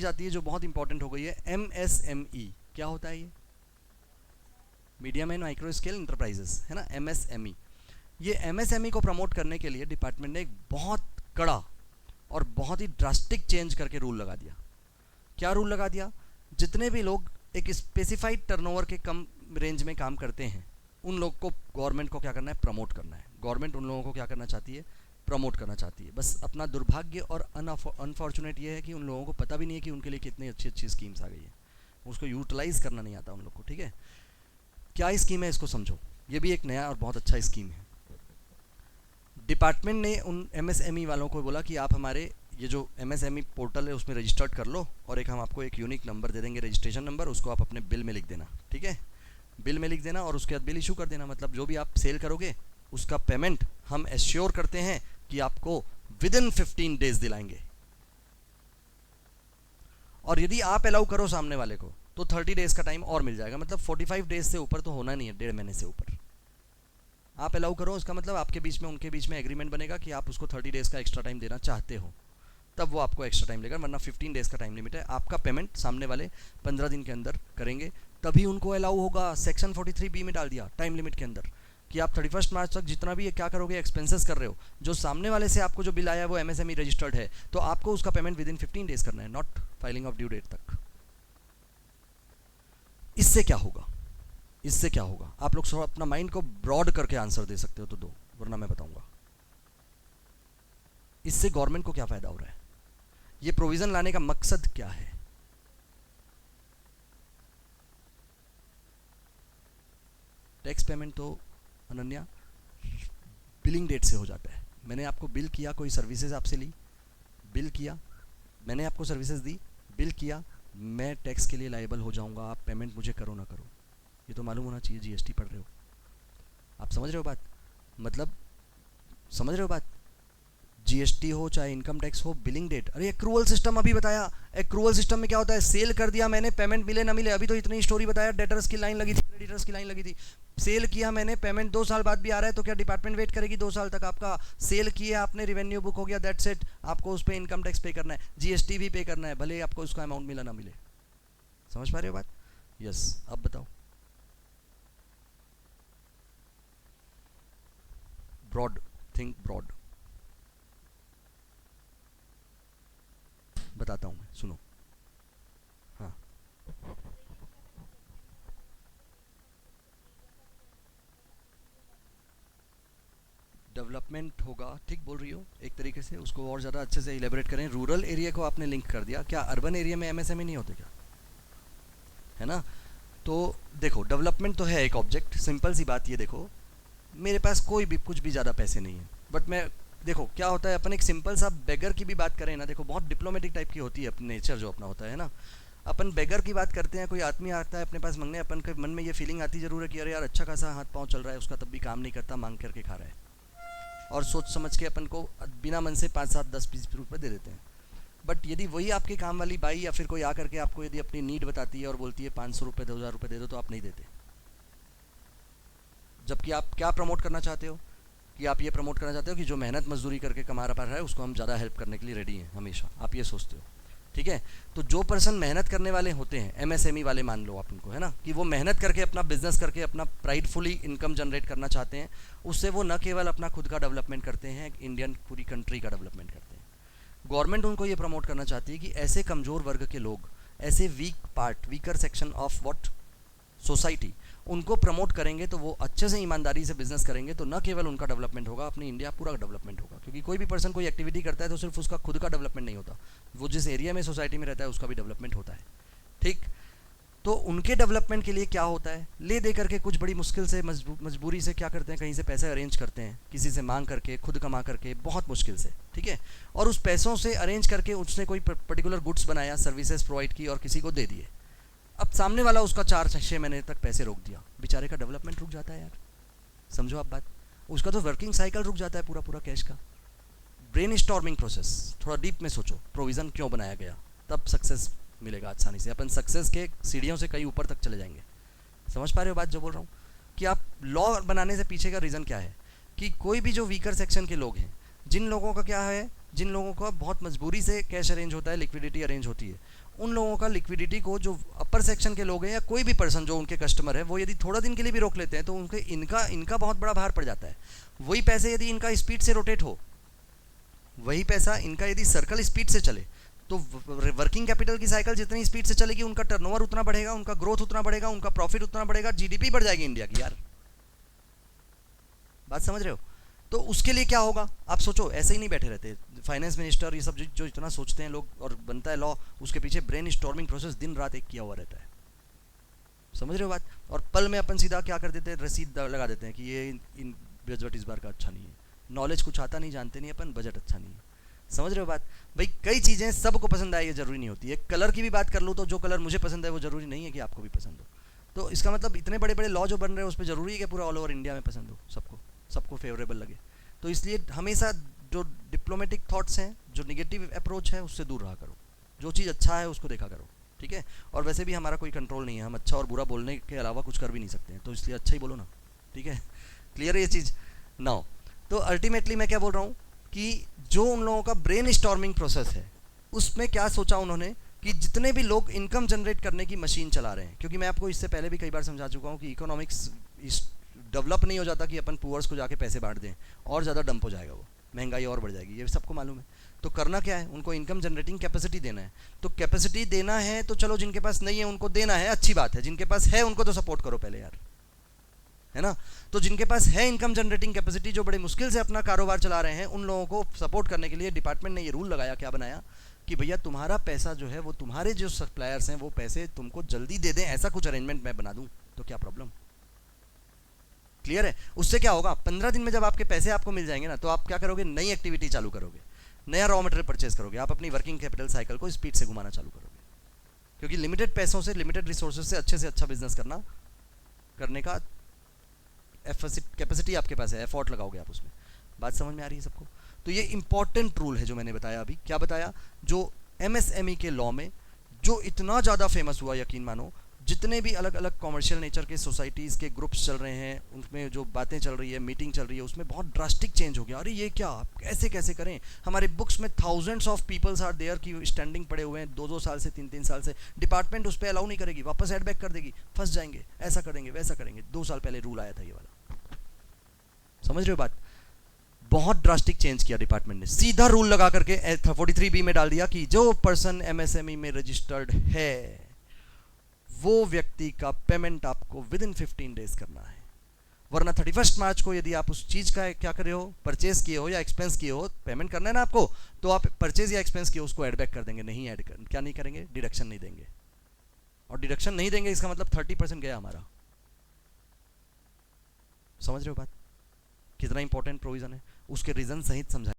चीज़ आती है जो बहुत इंपॉर्टेंट हो गई है, MSME। क्या होता है ये? Medium and micro scale enterprises, है ना, MSME। ये MSME को प्रमोट करने के लिए डिपार्टमेंट ने एक बहुत कड़ा और बहुत ही ड्रास्टिक चेंज करके रूल लगा दिया। क्या रूल लगा दिया? जितने भी लोग एक स्पेसिफाइड टर्नओवर के कम रेंज में काम करते हैं, उन लोग को गवर्नमेंट को क्या करना है? प्रमोट करना है। गवर्नमेंट उन लोगों को क्या करना चाहती है? प्रमोट करना चाहती है। बस अपना दुर्भाग्य और अनफॉर्चुनेट ये है कि उन लोगों को पता भी नहीं है कि उनके लिए कितनी अच्छी अच्छी स्कीम्स आ गई है, उसको यूटिलाइज करना नहीं आता उन लोग को। ठीक है, क्या स्कीम है इसको समझो। ये भी एक नया और बहुत अच्छा स्कीम है। डिपार्टमेंट ने उन MSME वालों को बोला कि आप हमारे ये जो MSME पोर्टल है उसमें रजिस्टर्ड कर लो, और एक हम आपको एक यूनिक नंबर दे देंगे, रजिस्ट्रेशन नंबर, उसको आप अपने बिल में लिख देना। ठीक है, बिल में लिख देना और उसके बाद बिल इशू कर देना। मतलब जो भी आप सेल करोगे उसका पेमेंट हम एश्योर करते हैं कि आपको विदिन 15 डेज दिलाएंगे, और यदि आप अलाउ करो सामने वाले को तो 30 डेज का टाइम और मिल जाएगा। मतलब 45 डेज से ऊपर तो होना नहीं है, 1.5 महीने से ऊपर आप अलाउ करो, उसका मतलब आपके बीच में उनके बीच में एग्रीमेंट बनेगा कि आप उसको 30 डेज का एक्स्ट्रा टाइम देना चाहते हो, तब वो आपको एक्स्ट्रा टाइम लेगा, वरना 15 डेज का टाइम लिमिट है। आपका पेमेंट सामने वाले 15 दिन के अंदर करेंगे, तभी उनको अलाउ होगा। सेक्शन 43B में डाल दिया टाइम लिमिट के अंदर कि आप 31 मार्च तक जितना भी क्या करोगे, एक्सपेंसेस कर रहे हो, जो सामने वाले से आपको जो बिल आया है वो MSME रजिस्टर्ड है, तो आपको उसका पेमेंट विदिन 15 डेज करना है, not filing of due date तक। इससे क्या होगा? इससे क्या होगा? आप लोग थोड़ा अपना माइंड को ब्रॉड करके आंसर दे सकते हो तो दो, वरना मैं बताऊंगा। इससे गवर्नमेंट को क्या फायदा हो रहा है? ये प्रोविजन लाने का मकसद क्या है? टैक्स पेमेंट तो अनन्या बिलिंग डेट से हो जाता है। मैंने आपको बिल किया, कोई सर्विसेज आपसे ली, बिल किया, मैंने आपको सर्विसेज दी, बिल किया, मैं टैक्स के लिए लायबल हो जाऊंगा, आप पेमेंट मुझे करो ना करो। ये तो मालूम होना चाहिए, GST पढ़ रहे हो आप, समझ रहे हो बात? मतलब समझ रहे हो बात? GST हो चाहे इनकम टैक्स हो, बिलिंग डेट। अरे एक्रूअल सिस्टम अभी बताया, एक्रूअल सिस्टम में क्या होता है? सेल कर दिया मैंने, पेमेंट मिले ना मिले, अभी तो इतनी स्टोरी बताया, डेटर्स की लाइन लगी थी, क्रेडिटर्स की लाइन लगी थी। सेल किया मैंने, पेमेंट 2 साल बाद भी आ रहा है, तो क्या डिपार्टमेंट वेट करेगी 2 साल तक? आपका सेल किया आपने, रेवेन्यू बुक हो गया, दैट्स इट। आपको उस पर इनकम टैक्स पे करना है, GST भी पे करना है, भले ही आपको उसका अमाउंट मिला ना मिले। समझ पा रहे हो बात? यस, अब बताओ। Broad, think broad. बताता हूं मैं, सुनो। हाँ, डेवलपमेंट होगा, ठीक बोल रही हो। एक तरीके से उसको और ज़्यादा अच्छे से इलेबोरेट करें, रूरल एरिया को आपने लिंक कर दिया, क्या अर्बन एरिया में MSME नहीं होते क्या? है ना? तो देखो, डेवलपमेंट तो है एक ऑब्जेक्ट, सिंपल सी बात। ये देखो, मेरे पास कोई भी कुछ भी ज़्यादा पैसे नहीं है, बट मैं, देखो क्या होता है, अपन एक सिंपल सा बेगर की भी बात करें ना, देखो बहुत डिप्लोमेटिक टाइप की होती है अपनी नेचर जो अपना होता है ना। अपन बेगर की बात करते हैं, कोई आदमी आता है अपने पास मांगने, अपन के मन में ये फीलिंग आती जरूर है कि अरे यार अच्छा खासा हाथ पाँव चल रहा है उसका, तब भी काम नहीं करता, मांग करके खा रहा है, और सोच समझ के अपन को बिना मन से 5, 7, 10, 20 रुपये दे देते हैं। बट यदि वही आपके काम वाली बाई या फिर कोई आकर के आपको यदि अपनी नीड बताती है और बोलती है 500 रुपये 2000 रुपये दे दो, तो आप नहीं देते। जबकि आप क्या प्रमोट करना चाहते हो? कि आप ये प्रमोट करना चाहते हो कि जो मेहनत मजदूरी करके कमा रहा है उसको हम ज़्यादा हेल्प करने के लिए रेडी हैं हमेशा, आप ये सोचते हो। ठीक है, तो जो पर्सन मेहनत करने वाले होते हैं, MSME वाले मान लो आप उनको, है ना, कि वो मेहनत करके अपना बिजनेस करके अपना प्राइडफुली इनकम जनरेट करना चाहते हैं, उससे वो न केवल अपना खुद का डेवलपमेंट करते हैं, इंडियन पूरी कंट्री का डेवलपमेंट करते हैं। गवर्नमेंट उनको ये प्रमोट करना चाहती है कि ऐसे कमज़ोर वर्ग के लोग, ऐसे weaker section of what society, उनको प्रमोट करेंगे तो वो अच्छे से ईमानदारी से बिजनेस करेंगे, तो न केवल उनका डेवलपमेंट होगा, अपनी इंडिया पूरा डेवलपमेंट होगा। क्योंकि कोई भी पर्सन कोई एक्टिविटी करता है तो सिर्फ उसका खुद का डेवलपमेंट नहीं होता, वो जिस एरिया में सोसाइटी में रहता है उसका भी डेवलपमेंट होता है। ठीक, तो उनके डेवलपमेंट के लिए क्या होता है, ले दे करके कुछ बड़ी मुश्किल से मजबूरी से क्या करते हैं, कहीं से पैसे अरेंज करते हैं, किसी से मांग करके, खुद कमा करके, बहुत मुश्किल से। ठीक है, और उस पैसों से अरेंज करके उसने कोई पर्टिकुलर गुड्स बनाया, सर्विसेज प्रोवाइड की और किसी को दे दिए। अब सामने वाला उसका 4-6 महीने तक पैसे रोक दिया, बेचारे का डेवलपमेंट रुक जाता है यार। समझो आप बात, उसका तो वर्किंग साइकिल रुक जाता है पूरा पूरा कैश का। ब्रेन स्टॉर्मिंग प्रोसेस, थोड़ा डीप में सोचो, प्रोविज़न क्यों बनाया गया, तब सक्सेस मिलेगा आसानी से। अपन सक्सेस के सीढ़ियों से कहीं ऊपर तक चले जाएंगे। समझ पा रहे हो बात जो बोल रहा हूँ? कि आप लॉ बनाने से पीछे का रीज़न क्या है, कि कोई भी जो वीकर सेक्शन के लोग हैं, जिन लोगों का क्या है, जिन लोगों को बहुत मजबूरी से कैश अरेंज होता है, लिक्विडिटी अरेंज होती है, उन लोगों का लिक्विडिटी को, जो अपर सेक्शन के लोग हैं या कोई भी पर्सन जो उनके कस्टमर है, वो यदि थोड़ा दिन के लिए भी रोक लेते हैं तो उनके इनका बहुत बड़ा भार पड़ जाता है। वही पैसे यदि इनका स्पीड से रोटेट हो, वही पैसा इनका यदि सर्कल स्पीड से चले, तो वर्किंग कैपिटल की साइकिल जितनी स्पीड से चलेगी, उनका टर्नओवर उतना बढ़ेगा, उनका ग्रोथ उतना बढ़ेगा, उनका प्रॉफिट उतना बढ़ेगा, जीडीपी बढ़ जाएगी इंडिया की। यार बात समझ रहे हो? तो उसके लिए क्या होगा आप सोचो, ऐसे ही नहीं बैठे रहते फाइनेंस मिनिस्टर, ये सब जो इतना सोचते हैं लोग और बनता है लॉ, उसके पीछे ब्रेन स्टॉर्मिंग प्रोसेस दिन रात एक किया हुआ रहता है। समझ रहे हो बात? और पल में अपन सीधा क्या कर देते हैं, रसीद लगा देते हैं कि ये इन बजट इस बार का अच्छा नहीं है। नॉलेज कुछ आता नहीं, जानते नहीं अपन, बजट अच्छा नहीं है। समझ रहे हो बात? भाई कई चीज़ें सबको पसंद आए ये जरूरी नहीं होती है। कलर की भी बात कर लो तो जो कलर मुझे पसंद है वो जरूरी नहीं है कि आपको भी पसंद हो। तो इसका मतलब इतने बड़े बड़े लॉ जो बन रहे हैं उस पर जरूरी है कि पूरा ऑल ओवर इंडिया में पसंद हो, सबको फेवरेबल लगे। तो इसलिए हमेशा जो डिप्लोमेटिक थॉट्स हैं, जो निगेटिव अप्रोच है, उससे दूर रहा करो। जो चीज़ अच्छा है उसको देखा करो, ठीक है? और वैसे भी हमारा कोई कंट्रोल नहीं है, हम अच्छा और बुरा बोलने के अलावा कुछ कर भी नहीं सकते हैं, तो इसलिए अच्छा ही बोलो ना, ठीक है? क्लियर है ये चीज़? नाउ तो अल्टीमेटली मैं क्या बोल रहा हूँ कि जो उन लोगों का ब्रेन स्टॉर्मिंग प्रोसेस है, उसमें क्या सोचा उन्होंने कि जितने भी लोग इनकम जनरेट करने की मशीन चला रहे हैं, क्योंकि मैं आपको इससे पहले भी कई बार समझा चुका हूँ कि इकोनॉमिक्स डेवलप नहीं हो जाता कि अपन पुअर्स को जाके पैसे बांट दें, और ज़्यादा डंप हो जाएगा, वो महंगाई और बढ़ जाएगी, ये सबको मालूम है। तो करना क्या है, उनको इनकम जनरेटिंग कैपेसिटी देना है। तो कैपेसिटी देना है तो चलो, जिनके पास नहीं है उनको देना है, अच्छी बात है। जिनके पास है उनको तो सपोर्ट करो पहले यार, है ना? तो जिनके पास है इनकम जनरेटिंग कैपेसिटी, जो बड़े मुश्किल से अपना कारोबार चला रहे हैं, उन लोगों को सपोर्ट करने के लिए डिपार्टमेंट ने ये रूल लगाया, क्या बनाया कि भैया तुम्हारा पैसा जो है वो तुम्हारे जो सप्लायर्स हैं वो पैसे तुमको जल्दी दे दें, ऐसा कुछ अरेंजमेंट मैं बना दूं, तो क्या प्रॉब्लम? क्लियर है? उससे क्या होगा, 15 दिन में जब आपके पैसे आपको मिल जाएंगे ना, तो आप क्या करोगे, नई एक्टिविटी चालू करोगे, नया रॉ मटेरियल परचेज करोगे, आप अपनी वर्किंग कैपिटल साइकिल को स्पीड से घुमाना चालू करोगे। क्योंकि लिमिटेड पैसों से, लिमिटेड रिसोर्सेज से अच्छा बिजनेस करने का कैपेसिटी आपके पास है, एफर्ट लगाओगे आप उसमें। बात समझ में आ रही है सबको? तो ये इंपॉर्टेंट रूल है जो मैंने बताया अभी। क्या बताया? जो एमएसएमई के लॉ में जो इतना ज़्यादा फेमस हुआ, यकीन मानो, जितने भी अलग अलग कॉमर्शियल नेचर के सोसाइटीज़ के ग्रुप्स चल रहे हैं, उनमें जो बातें चल रही है, मीटिंग चल रही है, उसमें बहुत ड्रास्टिक चेंज हो गया। अरे ये क्या, कैसे कैसे करें? हमारे बुक्स में thousands of peoples are there की स्टैंडिंग पड़े हुए हैं 2-2 साल से, 3-3 साल से। डिपार्टमेंट उस पर अलाउ नहीं करेगी, वापस एडबैक कर देगी, फंस जाएंगे, ऐसा करेंगे वैसा करेंगे। 2 साल पहले रूल आया था ये वाला, समझ रहे हो बात? बहुत ड्रास्टिक चेंज किया डिपार्टमेंट ने, सीधा रूल लगा करके 43B में डाल दिया कि जो पर्सन एमएसएमई में रजिस्टर्ड है वो व्यक्ति का पेमेंट आपको विद इन 15 डेज करना है। वरना 31 मार्च को यदि आप उस चीज का क्या करे हो, परचेज किए हो या एक्सपेंस किए हो, पेमेंट करना है ना आपको, तो आप परचेज या एक्सपेंस किए उसको एड बैक कर देंगे, नहीं क्या नहीं करेंगे, डिडक्शन नहीं देंगे। और डिडक्शन नहीं देंगे इसका मतलब 30% गया हमारा। समझ रहे हो बात? कितना इंपॉर्टेंट प्रोविजन है, उसके रीजन सहित समझा।